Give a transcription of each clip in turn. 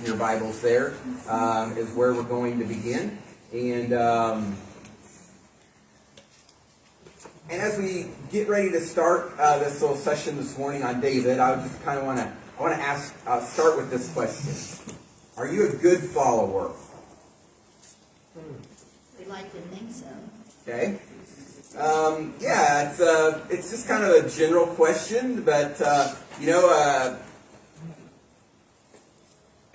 in your Bibles there is where we're going to begin. And as we get ready to start this little session this morning on David, I would just kind of want to ask, start with this question: are you a good follower? We like to think so. Okay. Yeah, it's just kind of a general question, but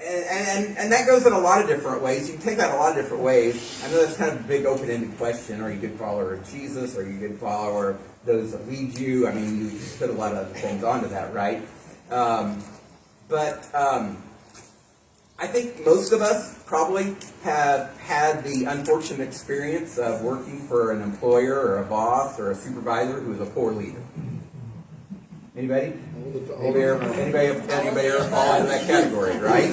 and that goes in a lot of different ways. You can take that a lot of different ways. I know that's kind of a big open-ended question. Are you a good follower of Jesus? Are you a good follower of those that lead you? I mean, you put a lot of other things onto that, right? But I think most of us probably have had the unfortunate experience of working for an employer or a boss or a supervisor who is a poor leader. Anybody? Anybody ever fall into that category, right?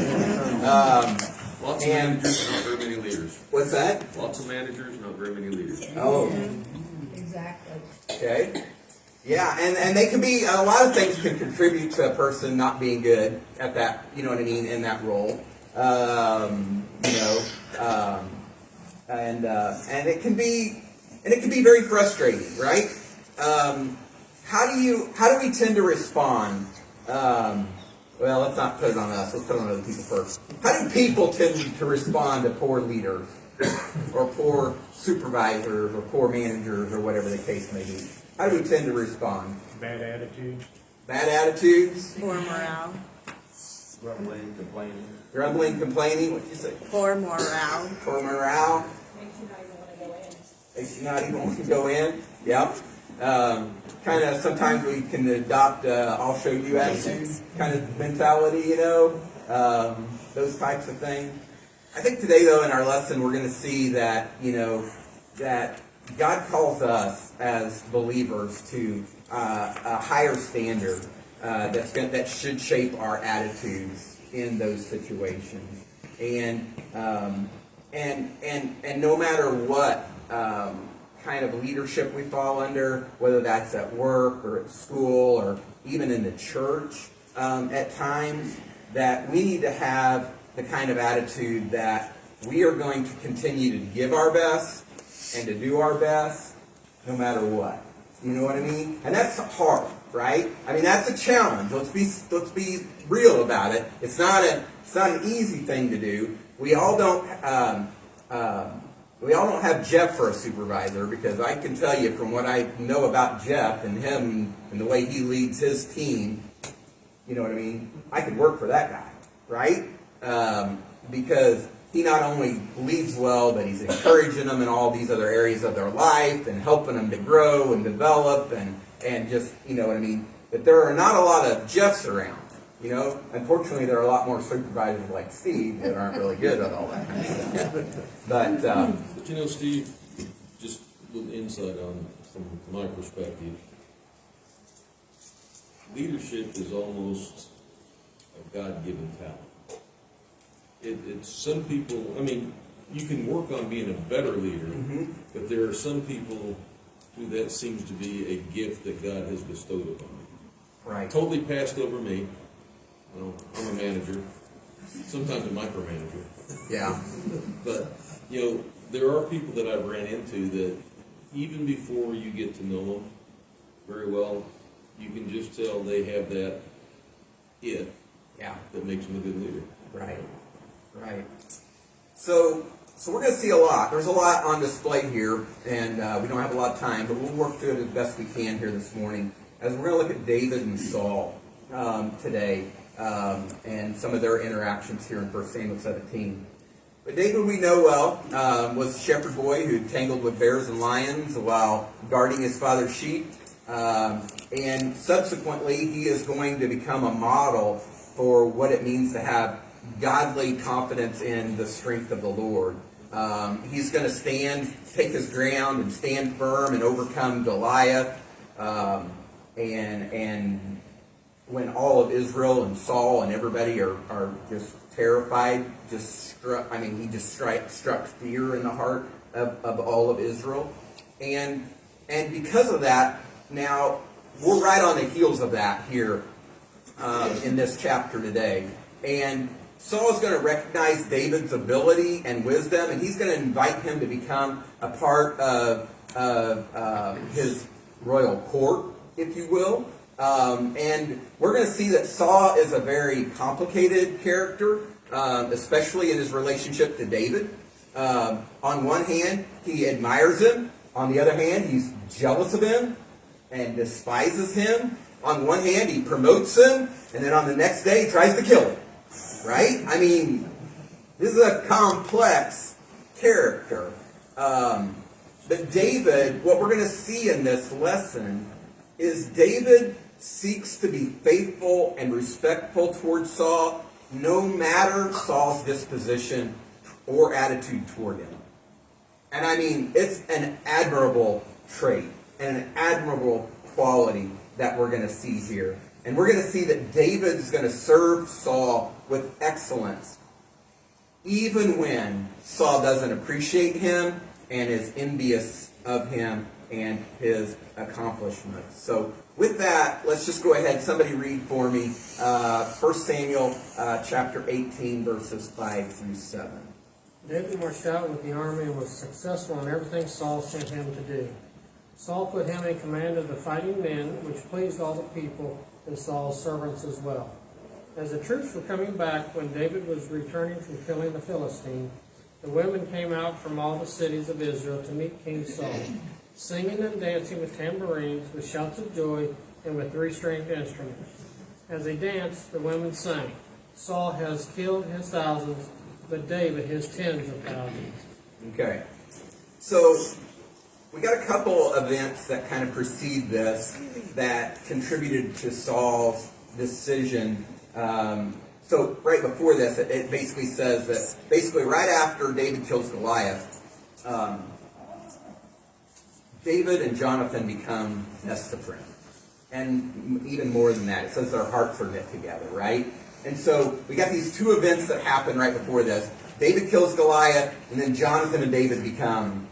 Lots of managers, not very many leaders. What's that? Lots of managers, not very many leaders. Oh. Exactly. Okay. Yeah, and they can be, a lot of things can contribute to a person not being good at that, you know what I mean, in that role. And it can be very frustrating, right? How do we tend to respond? Well, let's not put it on us. Let's put it on other people first. How do people tend to respond to poor leaders, or poor supervisors, or poor managers, or whatever the case may be? How do we tend to respond? Bad attitudes. Bad attitudes? Poor morale. Grumbling, complaining. Grumbling, complaining? What did you say? Poor morale. Poor morale? Makes you not even want to go in. Yep. Kind of sometimes we can adopt I'll show you attitude kind of mentality, those types of things. I think today, though, in our lesson, we're going to see that, that God calls us as believers to a higher standard that should shape our attitudes in those situations, and no matter what kind of leadership we fall under, whether that's at work or at school or even in the church, at times, that we need to have the kind of attitude that we are going to continue to give our best and to do our best no matter what. You know what I mean? And that's hard, right? I mean, that's a challenge. Let's be real about it. It's not an easy thing to do. We all don't have Jeff for a supervisor, because I can tell you from what I know about Jeff and him and the way he leads his team, you know what I mean? I could work for that guy, right? Because he not only leads well, but he's encouraging them in all these other areas of their life and helping them to grow and develop and just, you know what I mean? But there are not a lot of Jeffs around. Unfortunately, there are a lot more supervisors like Steve that aren't really good at all that kind of stuff. But Steve, just a little insight from my perspective. Leadership is almost a God-given talent. It's some people. I mean, you can work on being a better leader, but there are some people who that seems to be a gift that God has bestowed upon them. Right. Totally passed over me. I'm a manager, sometimes a micromanager. Yeah. But, there are people that I've ran into that even before you get to know them very well, you can just tell they have that that makes them a good leader. Right. So we're going to see a lot. There's a lot on display here, and we don't have a lot of time, but we'll work through it as best we can here this morning, as we're going to look at David and Saul today. And some of their interactions here in 1 Samuel 17. But David, we know well, was a shepherd boy who tangled with bears and lions while guarding his father's sheep. And subsequently, he is going to become a model for what it means to have godly confidence in the strength of the Lord. He's going to take his ground and stand firm and overcome Goliath. And when all of Israel and Saul and everybody are just terrified, he struck fear in the heart of all of Israel. And because of that, now we're right on the heels of that here in this chapter today. And Saul is going to recognize David's ability and wisdom, and he's going to invite him to become a part of his royal court, if you will. And we're going to see that Saul is a very complicated character, especially in his relationship to David. On one hand, he admires him. On the other hand, he's jealous of him and despises him. On one hand, he promotes him, and then on the next day, he tries to kill him. Right? I mean, this is a complex character. But David, what we're going to see in this lesson is David seeks to be faithful and respectful towards Saul, no matter Saul's disposition or attitude toward him. And I mean, it's an admirable trait and an admirable quality that we're going to see here. And we're going to see that David is going to serve Saul with excellence, even when Saul doesn't appreciate him and is envious of him and his accomplishments. So with that, let's just go ahead. Somebody read for me 1 Samuel chapter 18, verses 5 through 7. David marched out with the army and was successful in everything Saul sent him to do. Saul put him in command of the fighting men, which pleased all the people and Saul's servants as well. As the troops were coming back when David was returning from killing the Philistine, the women came out from all the cities of Israel to meet King Saul, singing and dancing with tambourines, with shouts of joy, and with three-stringed instruments. As they danced, the women sang, "Saul has killed his thousands, but David his tens of thousands." Okay. So we got a couple events that kind of precede this that contributed to Saul's decision. So right before this, it basically says that basically right after David kills Goliath, David and Jonathan become best of friends. And even more than that, it says their hearts are knit together, right? And so we got these two events that happen right before this. David kills Goliath, and then Jonathan and David become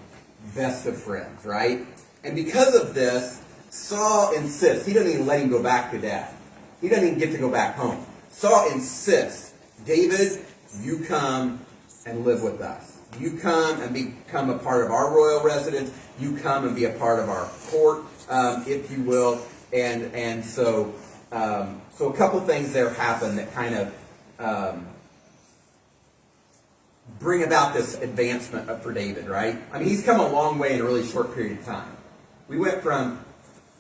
best of friends, right? And because of this, Saul insists. He doesn't even let him go back to dad. He doesn't even get to go back home. Saul insists, David, you come and live with us. You come and become a part of our royal residence. You come and be a part of our court, if you will. And so a couple things there happen that kind of bring about this advancement for David, right? I mean, he's come a long way in a really short period of time. We went from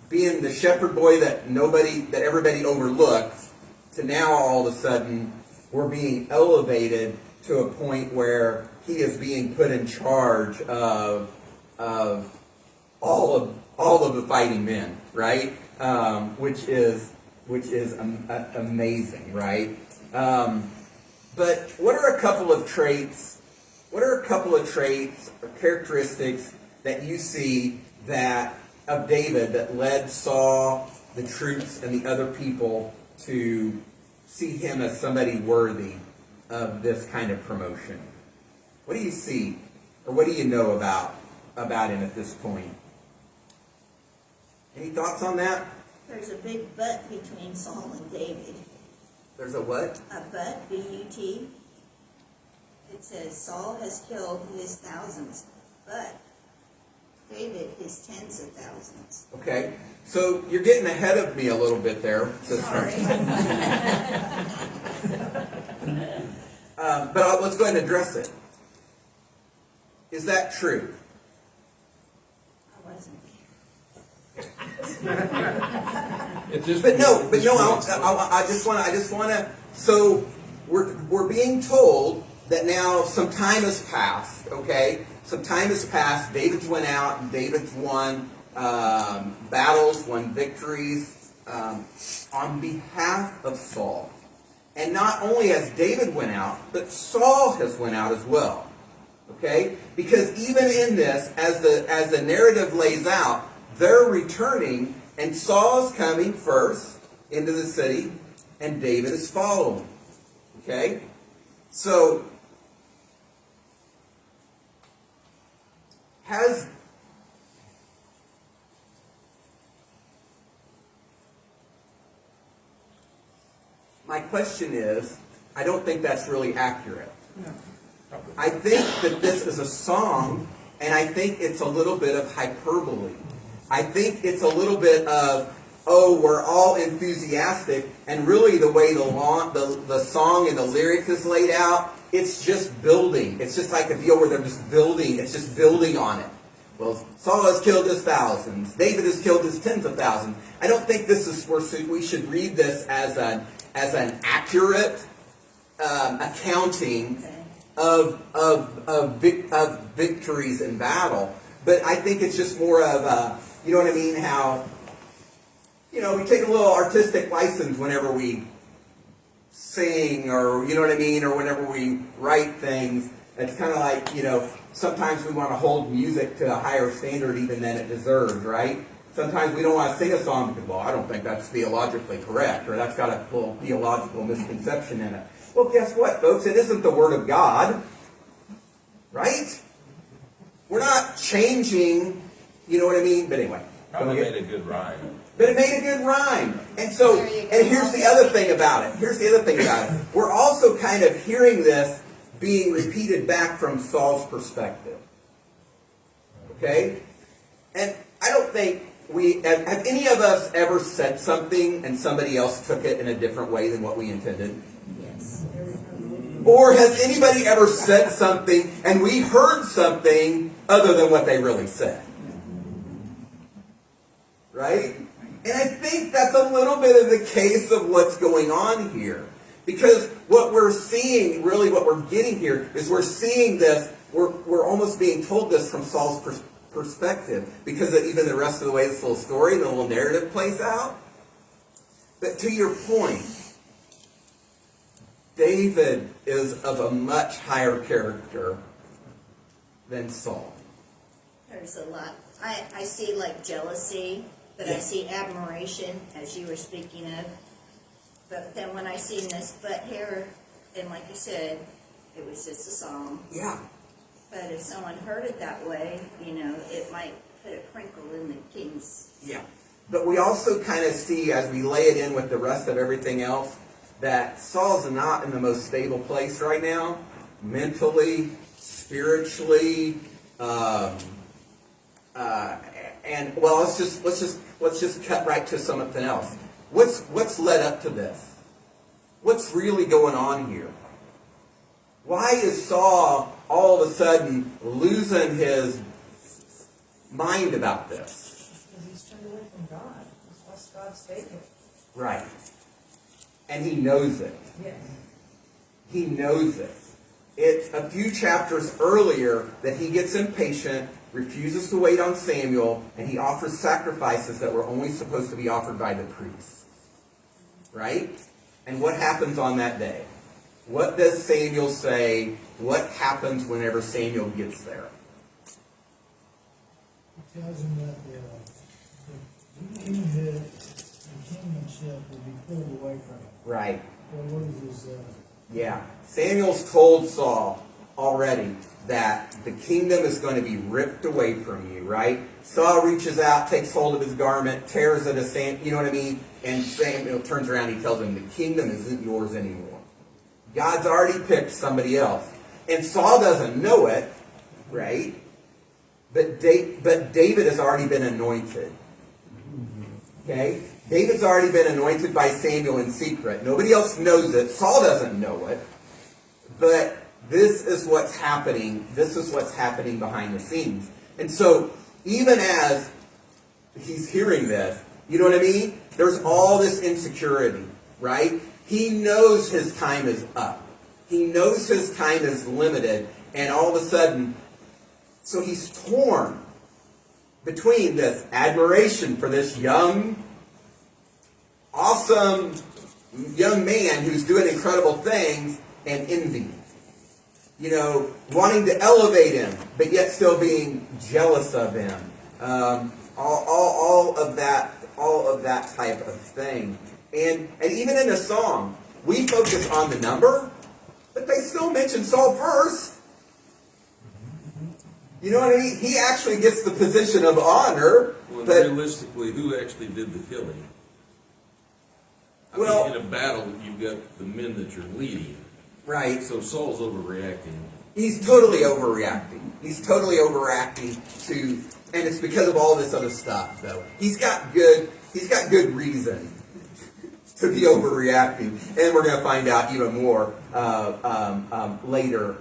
being the shepherd boy that everybody overlooked to now all of a sudden we're being elevated to a point where he is being put in charge of all of the fighting men, right? Which is amazing, right? But what are a couple of traits? What are a couple of traits or characteristics that you see of David that led Saul, the troops, and the other people to see him as somebody worthy of this kind of promotion? What do you see, or what do you know about him at this point? Any thoughts on that? There's a big but between Saul and David. There's a what? A but, B-U-T. It says Saul has killed his thousands, but David his tens of thousands. Okay, so you're getting ahead of me a little bit there, sister. Sorry. But let's go ahead and address it. Is that true? I wasn't. But no. I just want to. So we're being told that now some time has passed. Okay, some time has passed. David's went out. And David's won battles, won victories on behalf of Saul. And not only has David went out, but Saul has went out as well. Okay, because even in this, as the narrative lays out, they're returning, and Saul's coming first into the city, and David is following. Okay? So, my question is, I don't think that's really accurate. I think that this is a song, and I think it's a little bit of hyperbole. I think it's a little bit of, oh, we're all enthusiastic, and really the way the song and the lyric is laid out, it's just building. It's just like a deal where they're just building. It's just building on it. Well, Saul has killed his thousands. David has killed his tens of thousands. I don't think this is where we should read this as an accurate accounting of victories in battle. But I think it's just more of a, you know what I mean, how, you know, we take a little artistic license whenever we sing, or, you know what I mean, or whenever we write things. It's kind of like, you know, sometimes we want to hold music to a higher standard even than it deserves, right? Sometimes we don't want to sing a song because, well, I don't think that's theologically correct, or that's got a little theological misconception in it. Well, guess what, folks? It isn't the Word of God, right? We're not changing, you know what I mean? But anyway. Probably made a good rhyme. But it made a good rhyme. And so, and here's the other thing about it. Here's the other thing about it. We're also kind of hearing this being repeated back from Saul's perspective. Okay? And I don't think have any of us ever said something and somebody else took it in a different way than what we intended? Yes. Or has anybody ever said something and we heard something other than what they really said? Right? And I think that's a little bit of the case of what's going on here. Because what we're seeing, really what we're getting here, is we're seeing this, we're almost being told this from Saul's perspective. Because of even the rest of the way this little story, the little narrative plays out. But to your point, David is of a much higher character than Saul. There's a lot. I see like jealousy, but I see admiration, as you were speaking of. But then when I seen this, but here, and like you said, it was just a song. Yeah. But if someone heard it that way, you know, it might put a crinkle in the king's. Yeah. But we also kind of see, as we lay it in with the rest of everything else, that Saul's not in the most stable place right now, mentally, spiritually, and well, let's just cut right to something else. What's led up to this? What's really going on here? Why is Saul all of a sudden losing his mind about this? Because he's turned away from God. He's lost God's favor. Right. And he knows it. Yes. He knows it. It's a few chapters earlier that he gets impatient, refuses to wait on Samuel, and he offers sacrifices that were only supposed to be offered by the priests. Right? And what happens on that day? What does Samuel say? What happens whenever Samuel gets there? It tells him that the kingship will be pulled away from him. Right. What is his... Yeah. Samuel's told Saul already that the kingdom is going to be ripped away from you, right? Saul reaches out, takes hold of his garment, tears it you know what I mean? And Samuel turns around and he tells him, the kingdom isn't yours anymore. God's already picked somebody else. And Saul doesn't know it, right? But David has already been anointed. Okay? David's already been anointed by Samuel in secret. Nobody else knows it. Saul doesn't know it. But this is what's happening. This is what's happening behind the scenes. And so, even as he's hearing this, you know what I mean? There's all this insecurity, right? He knows his time is up. He knows his time is limited. And all of a sudden, so he's torn between this admiration for this young, awesome young man who's doing incredible things and envy. You know, wanting to elevate him, but yet still being jealous of him. All of that type of thing. And even in the song, we focus on the number, but they still mention Saul first. You know what I mean? He actually gets the position of honor. Well, but realistically, who actually did the killing? I Well- mean, in a battle, you've got the men that you're leading. Right. So Saul's overreacting. He's totally overreacting. He's totally overreacting to, and it's because of all this other stuff, though. He's got good reason to be overreacting, and we're going to find out even more later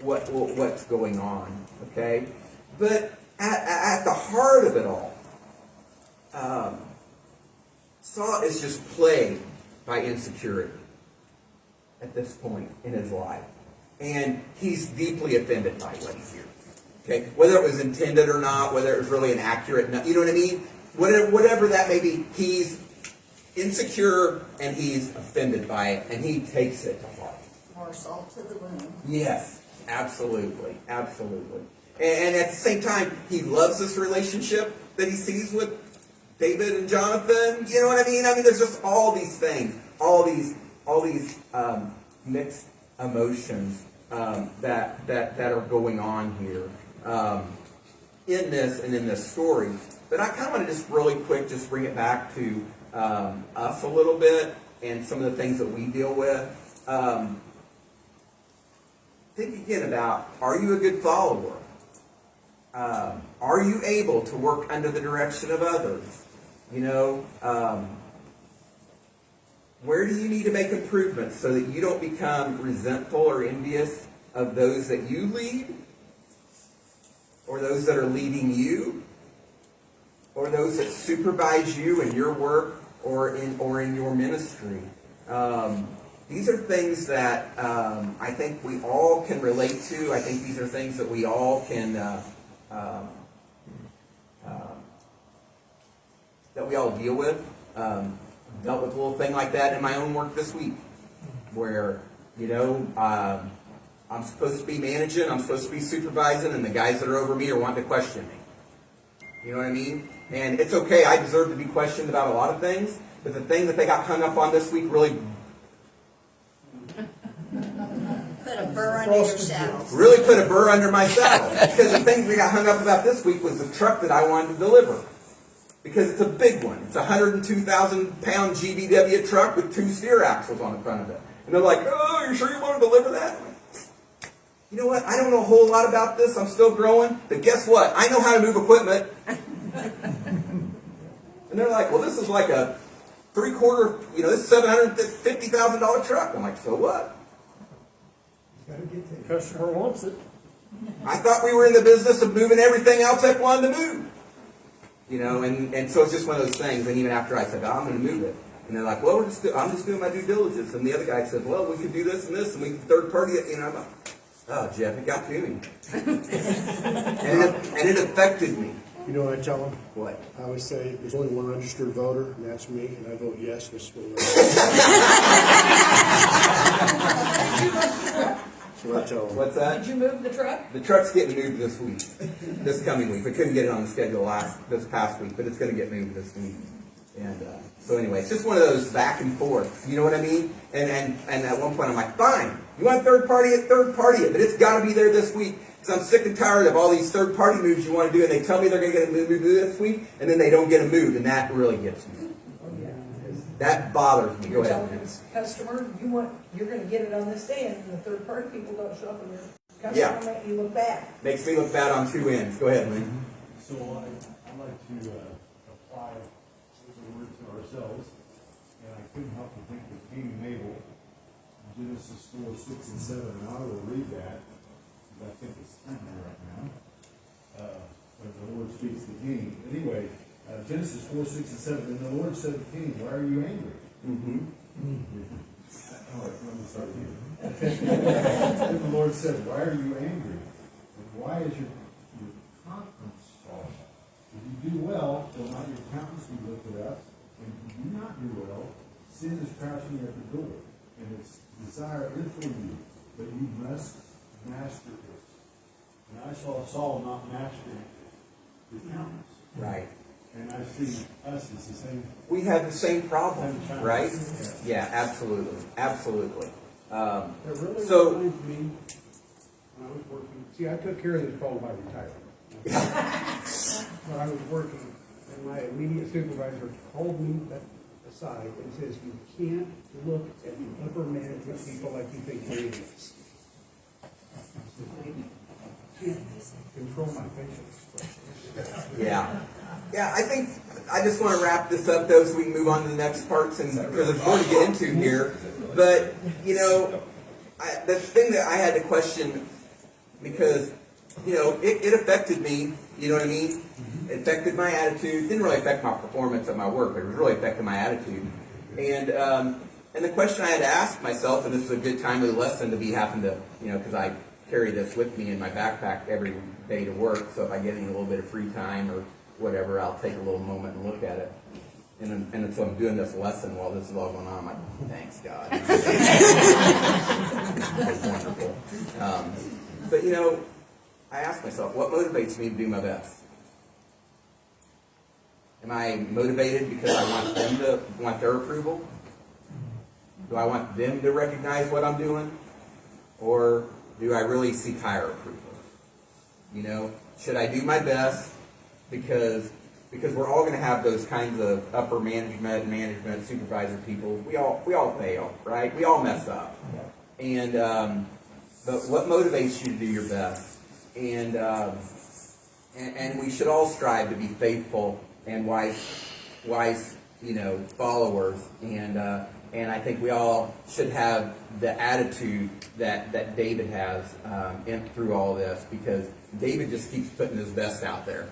what's going on. Okay, but at the heart of it all, Saul is just plagued by insecurity at this point in his life. And he's deeply offended by what he hears. Okay? Whether it was intended or not, whether it was really inaccurate, you know what I mean? Whatever that may be, he's insecure and he's offended by it, and he takes it to heart. More salt to the wound. Yes, absolutely. Absolutely. And at the same time, he loves this relationship that he sees with David and Jonathan. You know what I mean? I mean, there's just all these things, all these mixed emotions that are going on here in this story. But I kind of want to just really quick just bring it back to us a little bit and some of the things that we deal with. Think again about, are you a good follower? Are you able to work under the direction of others? You know, where do you need to make improvements so that you don't become resentful or envious of those that you lead, or those that are leading you, or those that supervise you in your work or in your ministry? These are things that I think we all can relate to. I think these are things that we all can that we all deal with. Dealt with a little thing like that in my own work this week, where, you know, I'm supposed to be managing, I'm supposed to be supervising, and the guys that are over me are wanting to question me. You know what I mean? And it's okay, I deserve to be questioned about a lot of things, but the thing that they got hung up on this week really Put a burr under your saddle. put a burr under my saddle. Because the thing we got hung up about this week was the truck that I wanted to deliver. Because it's a big one. It's a 102,000-pound GVW truck with 2 steer axles on the front of it. And they're like, oh, you're sure you want to deliver that? You know what? I don't know a whole lot about this. I'm still growing. But guess what? I know how to move equipment. And they're like, well, this is like a this is $750,000 truck. I'm like, so what? Gotta get there. Customer wants it. I thought we were in the business of moving everything else F wanted to move. You know, and so it's just one of those things. And even after I said, I'm going to move it. And they're like, well, I'm just doing my due diligence. And the other guy said, well, we could do this and this, and we could third party it. You know, I'm like, oh, Jeff, it got to me. and it affected me. You know what I tell them? What? I always say, there's only one registered voter, and that's me, and I vote yes, Mr. Miller. That's what I tell them. What's that? Did you move the truck? The truck's getting moved this week, this coming week. We couldn't get it on the schedule this past week, but it's going to get moved this week. And so anyway, it's just one of those back and forth. You know what I mean? And at one point I'm like, fine, you want third party it, but it's got to be there this week. Because I'm sick and tired of all these third party moves you want to do, and they tell me they're going to get a move this week, and then they don't get a move, and that really gets me. That bothers me. Go You're ahead. telling this customer, you're gonna get it on this day, and the third party people don't show up, and your Yeah. customer make you look bad. Makes me look bad on 2 ends. Go ahead, Lynn. So I'd like to apply the word to ourselves, and I couldn't help but think of Cain and Abel, Genesis 4, 6, and 7, and I will read that, because I think it's timely right now, when the Lord speaks to Cain. Anyway, Genesis 4, 6, and 7, and the Lord said to Cain, why are you angry? All right, let me start here. Then the Lord said, why are you angry? And why is your countenance fallen? If you do well, will not your countenance be lifted up? And if you do not do well, sin is crouching at the door, and its desire is for you, but you must master it. And I saw Saul not mastering his countenance. Right. And I see us as the same. We have the same problem, Same challenge. right? Yeah, absolutely. Absolutely. It really So- reminds me, when I was working, see, I took care of this problem by retiring. When I was working, and my immediate supervisor told me that the side and says you can't look at the upper management people like you think David is. I can't control my facial expressions. Yeah. Yeah, I think I just want to wrap this up though so we can move on to the next parts and because there's more to get into here. But, you know, the thing that I had to question because, you know, it affected me, you know what I mean? It affected my attitude. It didn't really affect my performance at my work, but it really affected my attitude. And the question I had to ask myself, and this is a good timely lesson to be having to, you know, because I carry this with me in my backpack every day to work, so if I get any little bit of free time or whatever, I'll take a little moment and look at it. And so I'm doing this lesson while this is all going on. I'm like, thanks, God. It's wonderful. But, you know, I ask myself, what motivates me to do my best? Am I motivated because I want them to want their approval? Do I want them to recognize what I'm doing? Or do I really seek higher approval? You know, should I do my best because we're all going to have those kinds of upper management, supervisor people. We all fail, right? We all mess up. And but what motivates you to do your best? And we should all strive to be faithful and wise, you know, followers. And I think we all should have the attitude that David has through all this, because David just keeps putting his best out there,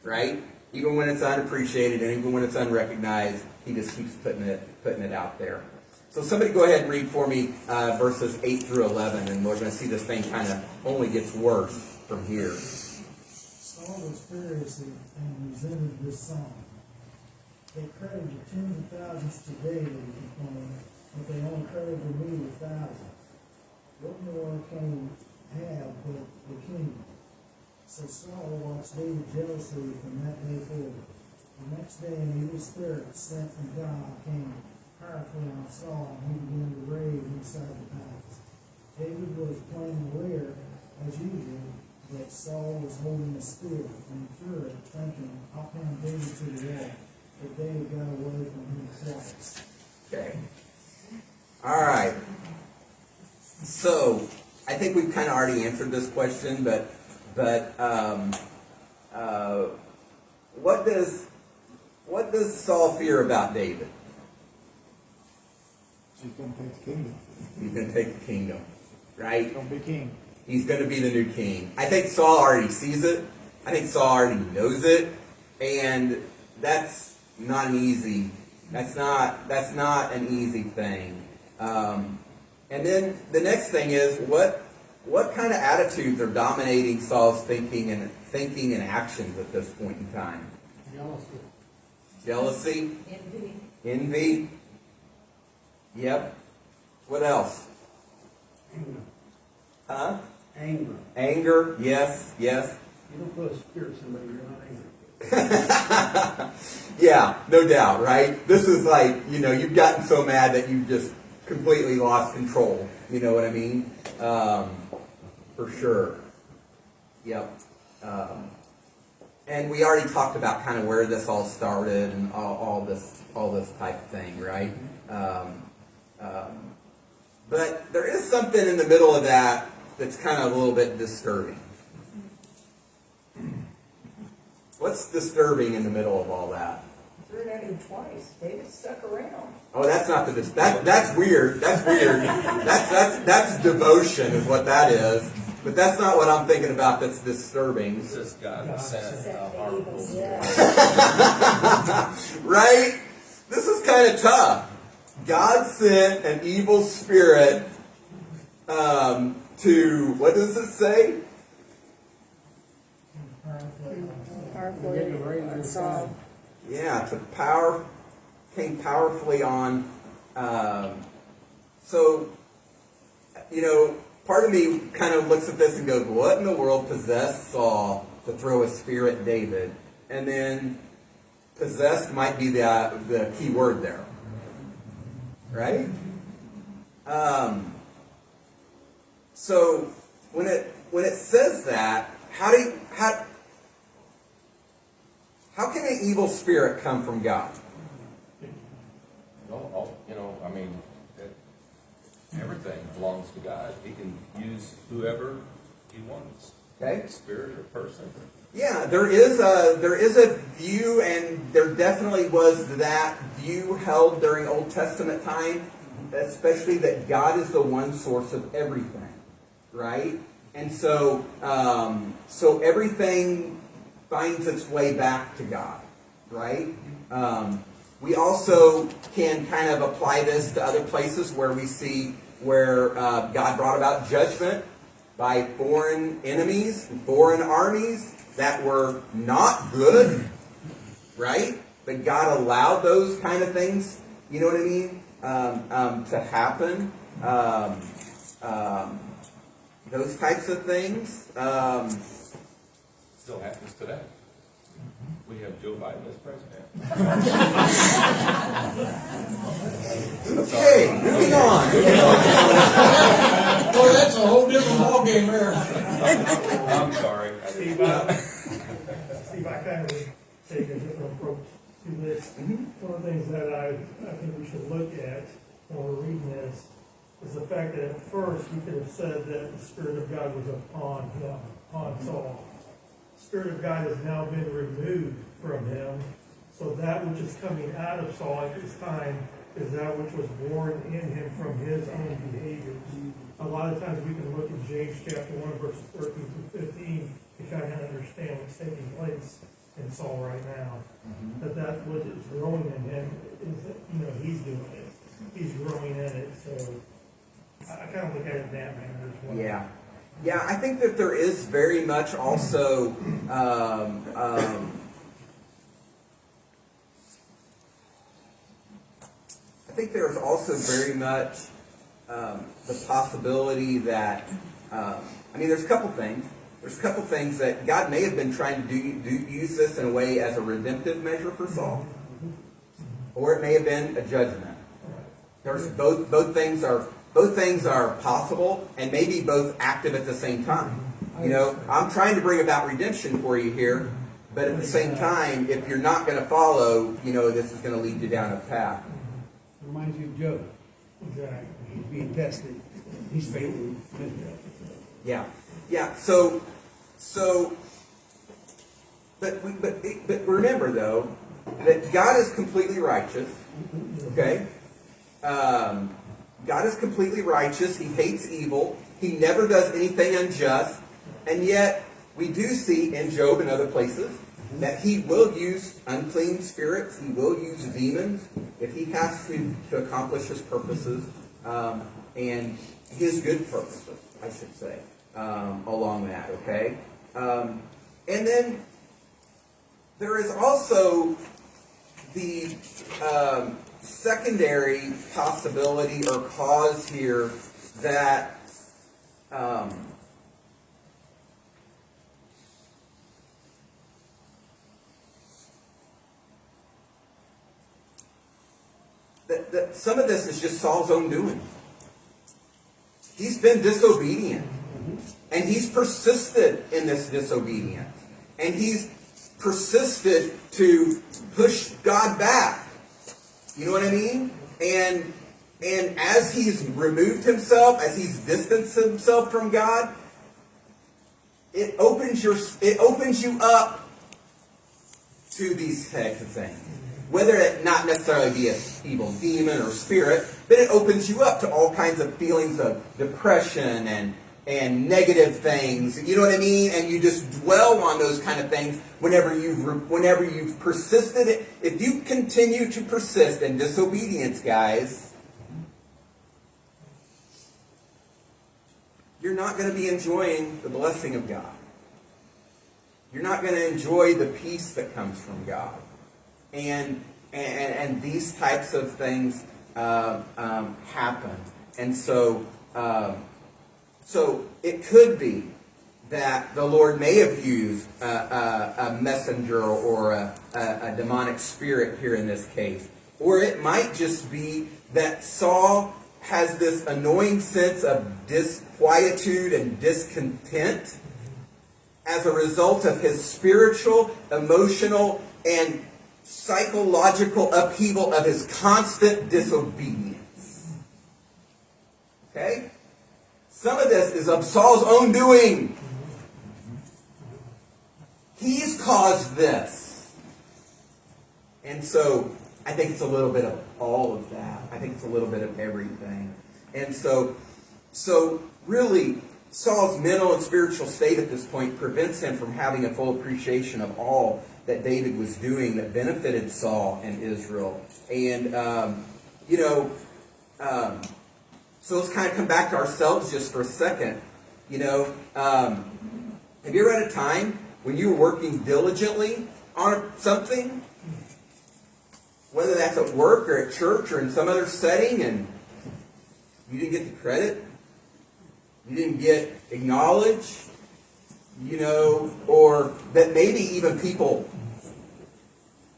right? Even when it's unappreciated and even when it's unrecognized, he just keeps putting it out there. So somebody go ahead and read for me verses 8 through 11, and we're going to see this thing kind of only gets worse from here. Saul was furious and resented this song. They credited tens of thousands to David, he complained, but they only credited me with thousands. What more can he have but the kingdom? So Saul watched David jealously from that day forward. The next day an evil spirit sent from God came powerfully on Saul, and he began to rage inside the palace. David was plain aware, as usual, that Saul was holding a spear, and he threw it, thinking, I'll pound David to the wall. But David got away from him twice. Okay. All right. So I think we've kind of already answered this question, but what does Saul fear about David? He's going to take the kingdom. He's going to take the kingdom, right? He's going to be king. He's going to be the new king. I think Saul already sees it. I think Saul already knows it, and that's not an easy. That's not an easy thing. And then the next thing is what kind of attitudes are dominating Saul's thinking and actions at this point in time? Jealousy. Envy. Yep. What else? Anger. Huh? Anger. Anger. Yes. Yes. You don't put a spear at somebody you're not angry. Yeah, no doubt, right? This is like, you know, you've gotten so mad that you've just completely lost control. You know what I mean? For sure. Yep. And we already talked about kind of where this all started and all this type of thing, right? But there is something in the middle of that that's kind of a little bit disturbing. What's disturbing in the middle of all that? Threw it at him twice. David stuck around. Oh, that's not that's weird. That's weird. That's devotion is what that is. But that's not what I'm thinking about that's disturbing. It's just God sent a harmful Right? This is kind of tough. God sent an evil spirit to, what does it say? Yeah, came powerfully on. So, you know, part of me kind of looks at this and goes, what in the world possessed Saul to throw a spear at David? And then possessed might be the key word there. Right? So when it says that, how can an evil spirit come from God? mean, everything belongs to God. He can use whoever he wants. Okay. Spirit or person. Yeah, there is a view, and there definitely was that view held during Old Testament time, especially that God is the one source of everything, right? And so, so everything finds its way back to God, right? We also can kind of apply this to other places where we see where God brought about judgment by foreign enemies, foreign armies that were not good, right? But God allowed those kind of things, you know what I mean, to happen. Those types of things. Still happens today. We have Joe Biden as president. Okay, moving on. Boy, that's a whole different ballgame there. I'm sorry. Steve, I kind of take a different approach to this. One of the things that I think we should look at when we're reading this is the fact that at first we could have said that the Spirit of God was upon him, upon Saul. The Spirit of God has now been removed from him, so that which is coming out of Saul at this time is that which was born in him from his own behaviors. A lot of times we can look at James chapter 1, verses 13 through 15 to kind of understand what's taking place in Saul right now. That what is growing in him is that, he's doing it. He's growing in it, so I kind of look at it in that manner as well. Yeah. Yeah, I think that there is very much also I think there's also very much the possibility that there's a couple things. There's a couple things that God may have been trying to use this in a way as a redemptive measure for Saul, or it may have been a judgment. There's both things are possible, and maybe both active at the same time. I'm trying to bring about redemption for you here, but at the same time, if you're not going to follow, this is going to lead you down a path. Reminds you of Job. Exactly. He's being tested. He's failing. Yeah. But remember though that God is completely righteous. Okay. God is completely righteous. He hates evil. He never does anything unjust. And yet we do see in Job and other places that he will use unclean spirits. He will use demons if he has to accomplish his purposes and his good purposes, I should say, along that. Okay. And then there is also the secondary possibility or cause here that that some of this is just Saul's own doing. He's been disobedient, and he's persisted in this disobedience, and he's persisted to push God back. You know what I mean? And as he's removed himself, as he's distanced himself from God, it opens you up to these types of things. Whether it not necessarily be an evil demon or spirit, but it opens you up to all kinds of feelings of depression and negative things. You know what I mean? And you just dwell on those kind of things whenever you've persisted. If you continue to persist in disobedience, guys, you're not going to be enjoying the blessing of God. You're not going to enjoy the peace that comes from God. And these types of things happen. And so it could be that the Lord may have used a messenger or a demonic spirit here in this case. Or it might just be that Saul has this annoying sense of disquietude and discontent as a result of his spiritual, emotional, and psychological upheaval of his constant disobedience. Okay? Some of this is of Saul's own doing. He's caused this. And so, I think it's a little bit of all of that. I think it's a little bit of everything. And so really, Saul's mental and spiritual state at this point prevents him from having a full appreciation of all that David was doing that benefited Saul and Israel. And, so let's kind of come back to ourselves just for a second. Have you ever had a time when you were working diligently on something? Whether that's at work or at church or in some other setting, and you didn't get the credit, you didn't get acknowledged, or that maybe even people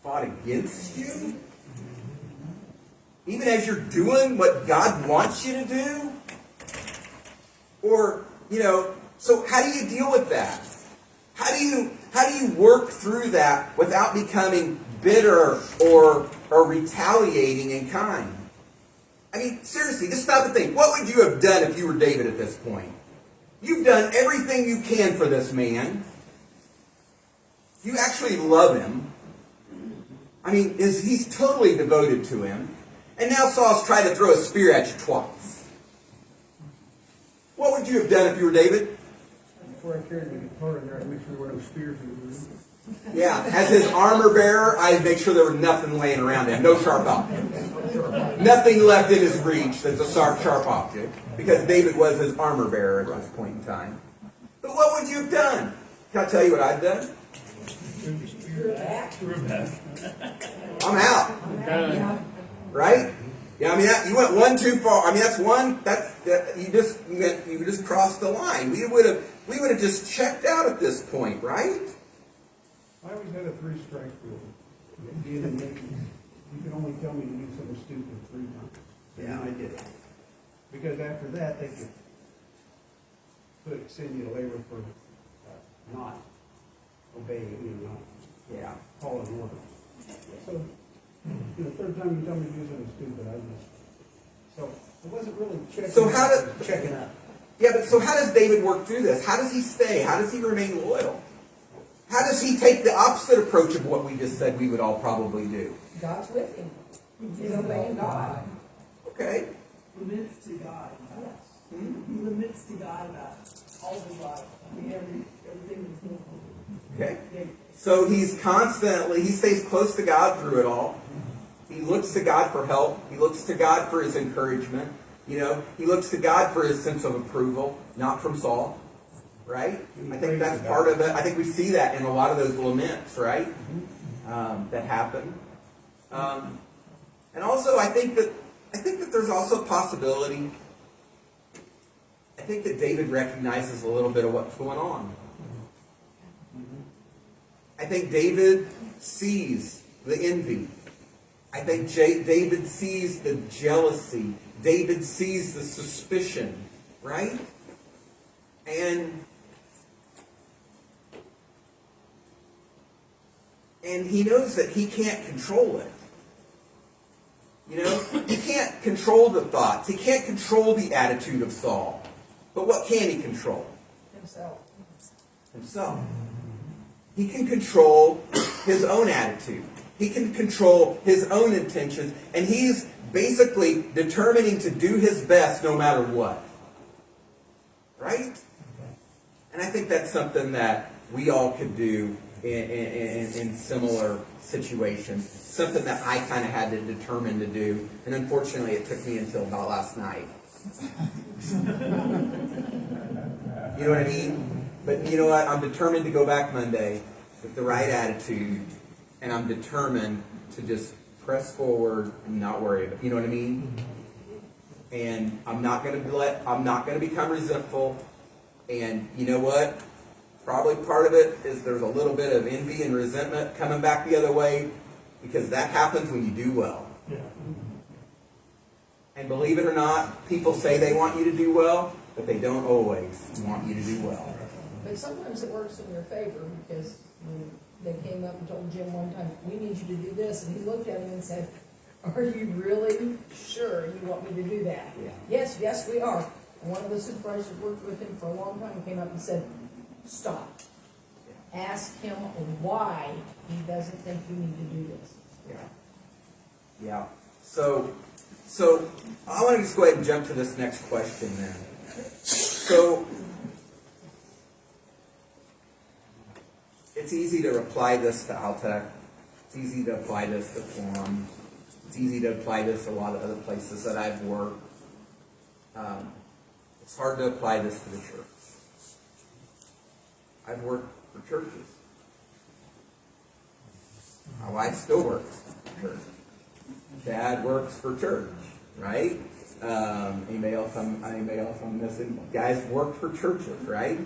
fought against you, even as you're doing what God wants you to do, or, so how do you deal with that? How do you work through that without becoming bitter or retaliating in kind? I mean, seriously, just stop and think. What would you have done if you were David at this point? You've done everything you can for this man. You actually love him. I mean, he's totally devoted to him. And now Saul's tried to throw a spear at you twice. What would you have done if you were David? Before I carried the guitar in there, I'd make sure there were no spears in the room. Yeah, as his armor bearer, I'd make sure there was nothing laying around him. No sharp objects. Nothing left in his reach that's a sharp object. Because David was his armor bearer at this point in time. But what would you have done? Can I tell you what I've done? I'm out. Right? Yeah, I mean, you went one too far. I mean, you just crossed the line. We would have just checked out at this point, right? I always had a 3-strike rule. You can only tell me to do something stupid 3 times. Yeah, I did it. Because after that, they could send you to labor for not obeying, not following orders. So, the third time you tell me to do something stupid, so it wasn't really checking up. Yeah, but so how does David work through this? How does he stay? How does he remain loyal? How does he take the opposite approach of what we just said we would all probably do? God's with him. He's obeying God. Okay. Limits to God. Yes. He limits to God about all his life. I mean, everything is moving. Okay. So he stays close to God through it all. He looks to God for help. He looks to God for his encouragement. He looks to God for his sense of approval, not from Saul. Right? I think that's part of it. I think we see that in a lot of those laments, right? That happen. And also, I think that there's also a possibility. I think that David recognizes a little bit of what's going on. I think David sees the envy. I think David sees the jealousy. David sees the suspicion, right? And he knows that he can't control it. He can't control the thoughts. He can't control the attitude of Saul. But what can he control? Himself. He can control his own attitude. He can control his own intentions. And he's basically determining to do his best no matter what. Right? And I think that's something that we all could do in similar situations. Something that I kind of had to determine to do. And unfortunately, it took me until about last night. You know what I mean? But you know what? I'm determined to go back Monday with the right attitude. And I'm determined to just press forward and not worry about it. You know what I mean? And I'm not going to become resentful. And you know what? Probably part of it is there's a little bit of envy and resentment coming back the other way, because that happens when you do well. Yeah. And believe it or not, people say they want you to do well, but they don't always want you to do well. But sometimes it works in your favor, because when they came up and told Jim one time, we need you to do this, and he looked at him and said, Are you really sure you want me to do that? Yeah. Yes, we are. And one of the supervisors worked with him for a long time, came up and said, stop. Ask him why he doesn't think you need to do this. Yeah. Yeah. So I want to just go ahead and jump to this next question then. So it's easy to apply this to Altec. It's easy to apply this to Forum. It's easy to apply this to a lot of other places that I've worked. It's hard to apply this to the church. I've worked for churches. My wife still works for church. Dad works for church, right? Anybody else I'm missing? Guys work for churches, right?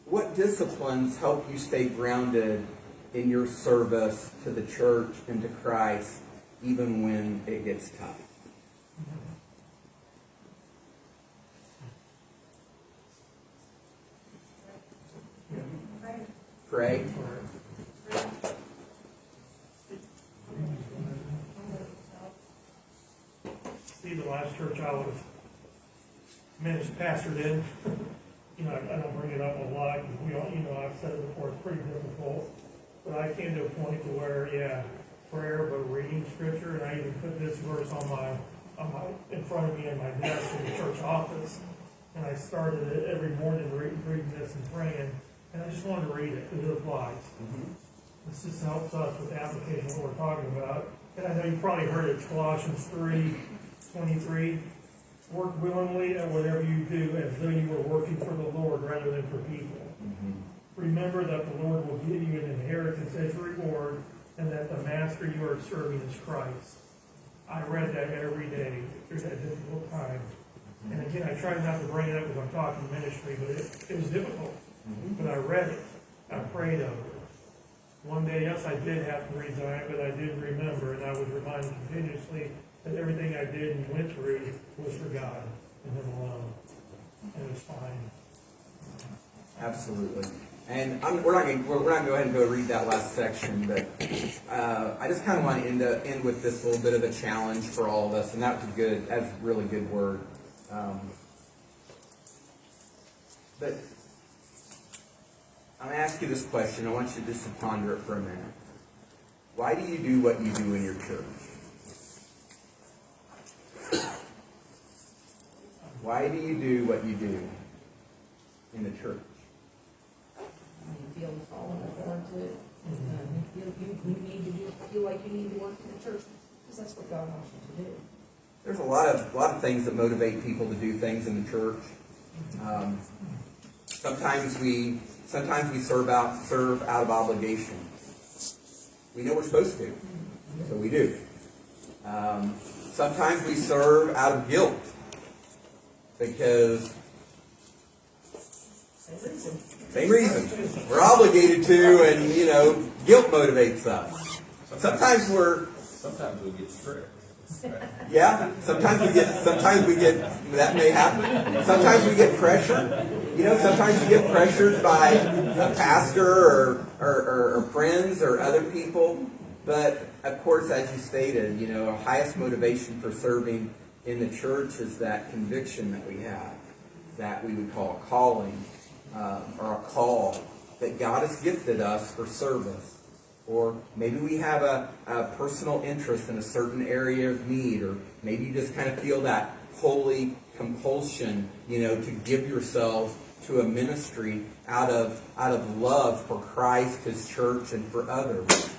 What disciplines help you stay grounded in your service to the church and to Christ, even when it gets tough? Pray. See, the last church I was pastored in, I don't bring it up a lot, because we all, I've said it before, it's pretty difficult. But I came to a point to where, prayer, but reading scripture, and I even put this verse in front of me in my desk in the church office. And I started it every morning reading this and praying, and I just wanted to read it, because it applies. Mm-hmm. This just helps us with the application of what we're talking about. And I know you probably heard it, Colossians 3:23. Work willingly at whatever you do as though you were working for the Lord rather than for people. Mm-hmm. Remember that the Lord will give you an inheritance as your reward, and that the master you are serving is Christ. I read that every day through that difficult time. And again, I try not to bring it up because I'm talking ministry, but it was difficult. Mm-hmm. But I read it. I prayed over it. One day, yes, I did have to resign, but I did remember, and I was reminded continuously that everything I did and went through was for God and Him alone. And it was fine. Absolutely. And we're not going to go ahead and go read that last section, but I just kind of want to end with this little bit of a challenge for all of us, and that's a really good word. But I'm going to ask you this question. I want you just to ponder it for a minute. Why do you do what you do in your church? Why do you do what you do in the church? You feel fallen according to it. You need to feel like you need to work in the church, because that's what God wants you to do. There's a lot of things that motivate people to do things in the church. Sometimes we serve out of obligation. We know we're supposed to, so we do. Sometimes we serve out of guilt because same reason. We're obligated to, and guilt motivates us. Sometimes we get strict. Yeah, sometimes we get, that may happen. Sometimes we get pressured. Sometimes you get pressured by a pastor or friends or other people. But, of course, as you stated, our highest motivation for serving in the church is that conviction that we have, that we would call a calling or a call that God has gifted us for service. Or maybe we have a personal interest in a certain area of need, or maybe you just kind of feel that holy compulsion, to give yourself to a ministry out of love for Christ, His church, and for others.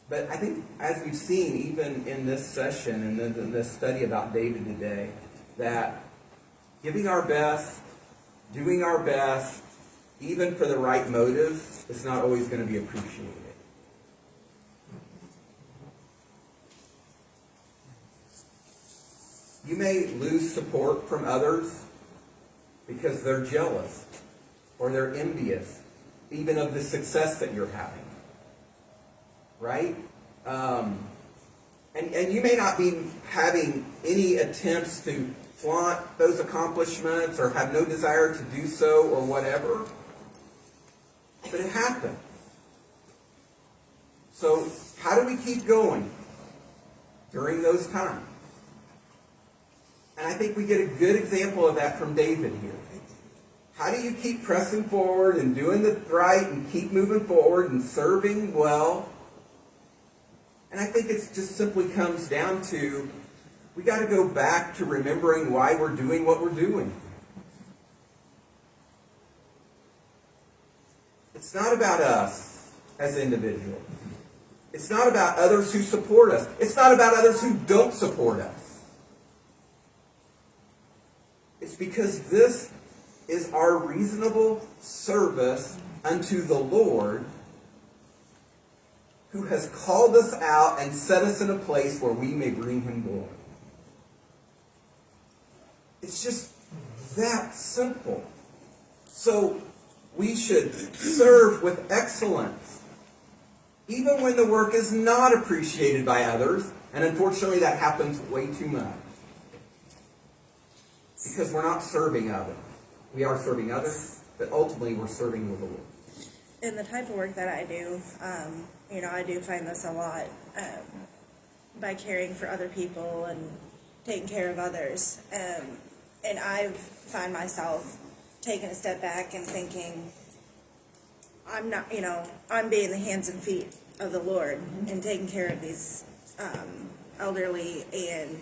But I think, as we've seen, even in this session and in this study about David today, that giving our best, doing our best, even for the right motives, is not always going to be appreciated. You may lose support from others because they're jealous or they're envious, even of the success that you're having. Right? And you may not be having any attempts to flaunt those accomplishments or have no desire to do so or whatever. But it happens. So how do we keep going during those times? And I think we get a good example of that from David here. How do you keep pressing forward and doing the right and keep moving forward and serving well? And I think it just simply comes down to, we got to go back to remembering why we're doing what we're doing. It's not about us as individuals. It's not about others who support us. It's not about others who don't support us. It's because this is our reasonable service unto the Lord, who has called us out and set us in a place where we may bring him glory. It's just that simple. So we should serve with excellence, even when the work is not appreciated by others, and unfortunately that happens way too much. Because we're not serving others. We are serving others, but ultimately we're serving the Lord. In the type of work that I do, I do find this a lot by caring for other people and taking care of others. And I find myself taking a step back and thinking, I'm not, I'm being the hands and feet of the Lord and taking care of these elderly, and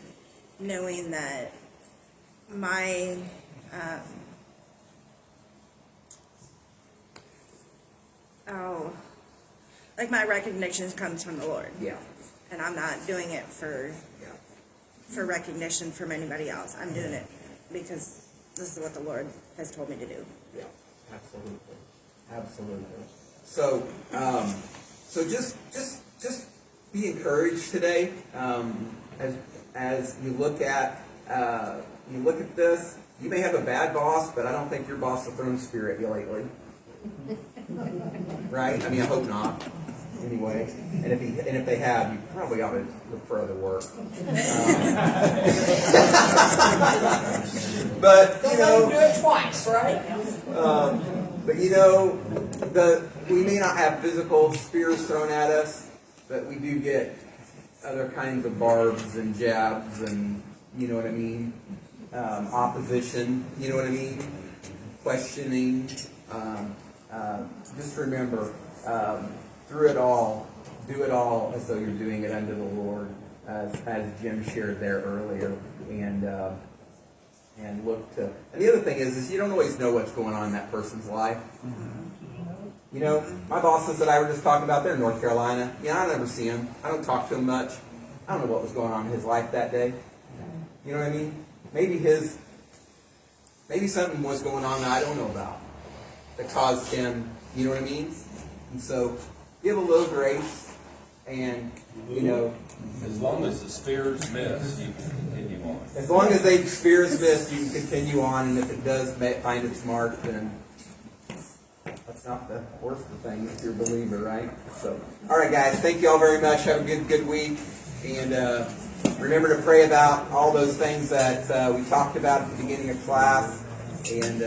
knowing that my my recognition comes from the Lord. Yeah. And I'm not doing it for recognition from anybody else. I'm doing it because this is what the Lord has told me to do. Yeah, absolutely. Absolutely. So, so just be encouraged today, as you look at this. You may have a bad boss, but I don't think your boss has thrown spirit at you lately. Right? I mean, I hope not. Anyway, and if they have, you probably ought to look for other work. But Don't do it twice, right? but we may not have physical spears thrown at us, but we do get other kinds of barbs and jabs, and you know what I mean, opposition. You know what I mean, questioning. Just remember. Through it all, do it all as though you're doing it unto the Lord, as Jim shared there earlier, and look to. And the other thing is you don't always know what's going on in that person's life. My bosses that I were just talking about, they're in North Carolina. I never see him. I don't talk to him much. I don't know what was going on in his life that day. You know what I mean? Maybe something was going on that I don't know about that caused him. You know what I mean? And so. Give a little grace, and, As long as the spears miss, you can continue on. As long as they spears miss, you can continue on, and if it does find its mark, then that's not the worst of things if you're a believer, right? So, all right, guys, thank you all very much. Have a good week, and remember to pray about all those things that we talked about at the beginning of class, and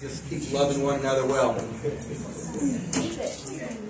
just keep loving one another well. Keep it.